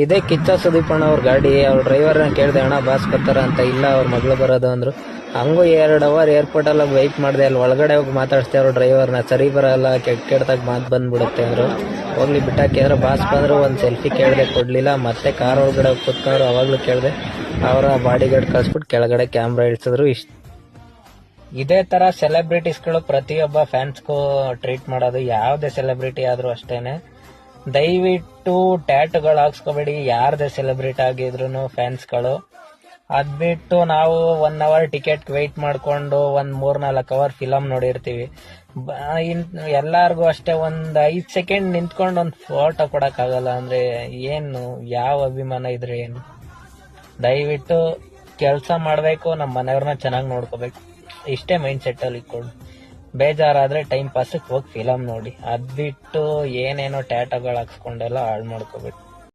ಇದೇ ಕಿಚ್ಚ ಸುದೀಪಣ್ಣ ಅವ್ರ ಗಾಡಿ. ಅವ್ರ ಡ್ರೈವರ್ನ ಕೇಳಿದೆ, ಅಣ್ಣ ಬಾಸ್ ಬರ್ತಾರ ಅಂತ. ಇಲ್ಲ, ಅವ್ರ ಮಗಳು ಬರೋದು ಅಂದ್ರು. ಹಂಗೂ 2 ಅವರ್ ಏರ್ಪೋರ್ಟ್ ಅಲ್ಲಿ ವೆಯ್ಟ್ ಮಾಡಿದೆ. ಅಲ್ಲಿ ಒಳಗಡೆ ಹೋಗಿ ಮಾತಾಡ್ಸ್ತೇ ಅವ್ರ ಡ್ರೈವರ್ನ. ಸರಿ ಬರಲ್ಲ, ಕೆಟ್ಟದಾಗ ಮಾತು ಬಂದ್ಬಿಡುತ್ತೆ ಅಂದ್ರು. ಹೋಗ್ಲಿ ಬಿಟ್ಟಾಕಿ ಅಂದ್ರೆ ಬಾಸ್ ಬಂದ್ರು. ಒಂದು ಸೆಲ್ಫಿ ಕೇಳಿದೆ, ಕೊಡ್ಲಿಲ್ಲ. ಮತ್ತೆ ಕಾರ್ ಒಳಗಡೆ ಕೂತ್ಕೊಂಡ್ರು, ಅವಾಗ್ಲೂ ಕೇಳಿದೆ. ಅವರ ಬಾಡಿ ಗಾರ್ಡ್ ಕಳ್ಸ್ಬಿಟ್ಟು ಕೆಳಗಡೆ ಕ್ಯಾಮ್ರಾ ಇಳಿಸಿದ್ರು. ಇದೇ ತರ ಸೆಲೆಬ್ರಿಟೀಸ್ಗಳು ಪ್ರತಿಯೊಬ್ಬ ಫ್ಯಾನ್ಸ್ಗೂ ಟ್ರೀಟ್ ಮಾಡೋದು. ಯಾವುದೇ ಸೆಲೆಬ್ರಿಟಿ ಆದ್ರೂ ಅಷ್ಟೇನೆ. ದಯವಿಟ್ಟು ಟ್ಯಾಟುಗಳು ಹಾಕ್ಸ್ಕೋಬೇಡಿ, ಯಾರದೇ ಸೆಲೆಬ್ರಿಟಿ ಆಗಿದ್ರು ಫ್ಯಾನ್ಸ್ಗಳು. ಅದ್ಬಿಟ್ಟು ನಾವು 1 ಅವರ್ ಟಿಕೆಟ್ ವೆಯ್ಟ್ ಮಾಡ್ಕೊಂಡು 3-4 ಅವರ್ ಫಿಲಮ್ ನೋಡಿರ್ತೀವಿ. ಎಲ್ಲಾರ್ಗು ಅಷ್ಟೇ 5 ಸೆಕೆಂಡ್ ನಿಂತ್ಕೊಂಡು ಒಂದು ಫೋಟೋ ಕೊಡಕ್ಕಾಗಲ್ಲ ಅಂದ್ರೆ ಏನು, ಯಾವ ಅಭಿಮಾನ ಇದ್ರೆ ಏನು? ದಯವಿಟ್ಟು ಕೆಲಸ ಮಾಡ್ಬೇಕು, ನಮ್ಮ ಮನೆಯವ್ರನ್ನ ಚೆನ್ನಾಗಿ ನೋಡ್ಕೋಬೇಕು. ಇಷ್ಟೇ ಮೈಂಡ್ ಸೆಟ್ ಅಲ್ಲಿ ಇಟ್ಕೊಂಡು, ಬೇಜಾರಾದ್ರೆ ಟೈಮ್ ಪಾಸ್ಗೆ ಹೋಗಿ ಫಿಲಮ್ ನೋಡಿ. ಅದ್ಬಿಟ್ಟು ಏನೇನೋ ಟ್ಯಾಟೋಗಳು ಹಾಕ್ಸ್ಕೊಂಡೆಲ್ಲ ಹಾಳು ಮಾಡ್ಕೋಬೇಕು.